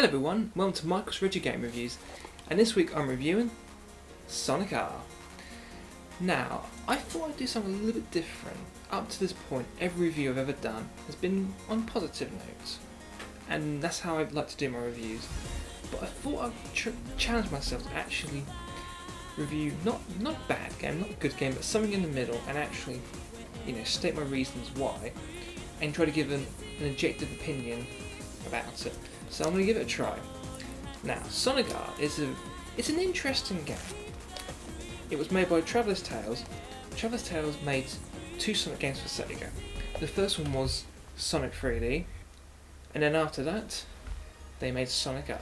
Hello everyone, welcome to Michael's Retro Game Reviews, and this week I'm reviewing Sonic R. Now, I thought I'd do something a little bit different. Up to this point, every review I've ever done has been on positive notes, and that's how I'd like to do my reviews. But I thought I'd challenge myself to actually review not a bad game, not a good game, but something in the middle, and actually, state my reasons why, and try to give an objective opinion about it. So I'm going to give it a try. Now, Sonic R it's an interesting game. It was made by Traveller's Tales. Traveller's Tales made two Sonic games for Sega. The first one was Sonic 3D, and then after that, they made Sonic R.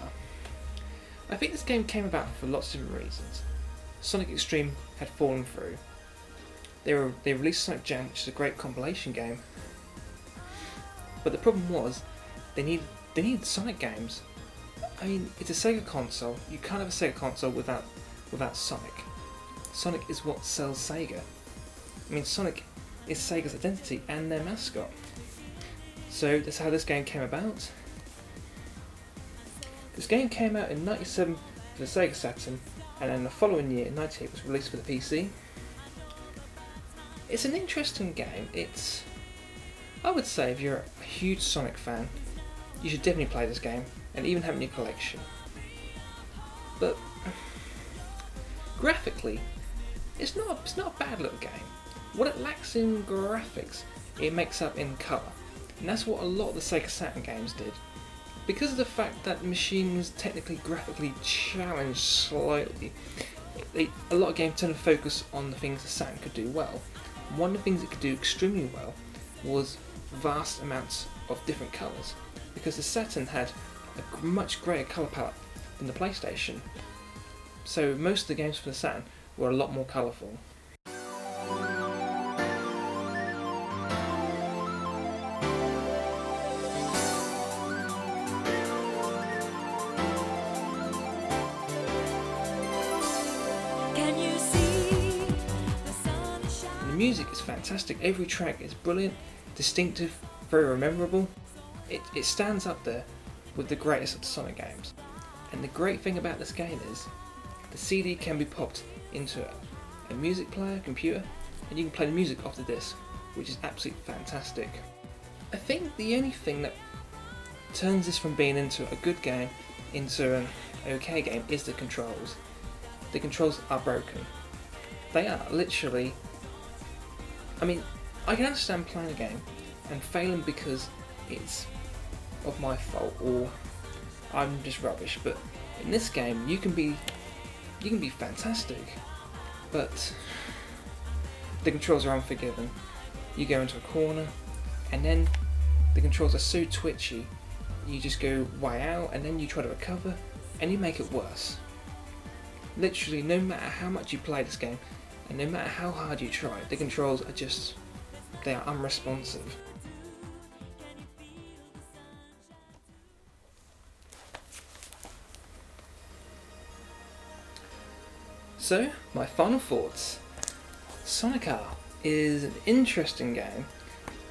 I think this game came about for lots of different reasons. Sonic Extreme had fallen through. They released Sonic Jam, which is a great compilation game, but the problem was they needed Sonic games. I mean, it's a Sega console. You can't have a Sega console without Sonic. Sonic is what sells Sega. I mean, Sonic is Sega's identity and their mascot. So that's how this game came about. This game came out in '97 for the Sega Saturn, and then the following year, in '98, was released for the PC. It's an interesting game. I would say, if you're a huge Sonic fan, you should definitely play this game, and even have it in your collection. But graphically, it's not a bad little game. What it lacks in graphics, it makes up in colour, and that's what a lot of the Sega Saturn games did. Because of the fact that the machine was technically graphically challenged slightly, a lot of games tend to focus on the things the Saturn could do well. One of the things it could do extremely well was vast amounts of different colours, because the Saturn had a much greater colour palette than the PlayStation. So most of the games for the Saturn were a lot more colourful. The music is fantastic. Every track is brilliant, distinctive, very memorable. It stands up there with the greatest of the Sonic games. And the great thing about this game is the CD can be popped into a music player, computer, and you can play the music off the disc, which is absolutely fantastic. I think the only thing that turns this from being into a good game into an okay game is the controls. The controls are broken. They are literally... I mean, I can understand playing a game and failing because it's of my fault or I'm just rubbish, but in this game you can be fantastic, but the controls are unforgiving. You go into a corner and then the controls are so twitchy, you just go way out and then you try to recover and you make it worse. Literally, no matter how much you play this game and no matter how hard you try, the controls are they are unresponsive. So, my final thoughts. Sonic R is an interesting game.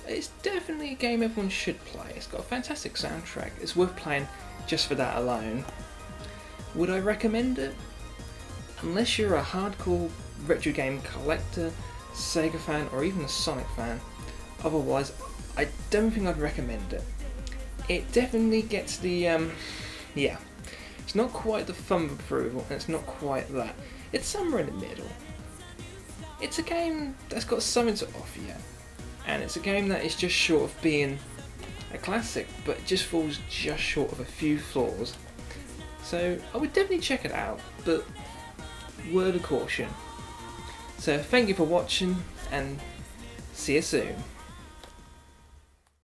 It's definitely a game everyone should play. It's got a fantastic soundtrack. It's worth playing just for that alone. Would I recommend it? Unless you're a hardcore retro game collector, Sega fan, or even a Sonic fan. Otherwise, I don't think I'd recommend it. It definitely gets the, it's not quite the thumb of approval, and it's not quite that. It's somewhere in the middle. It's a game that's got something to offer you, and it's a game that is just short of being a classic, but it just falls just short of a few flaws. So I would definitely check it out, but word of caution. So thank you for watching, and see you soon.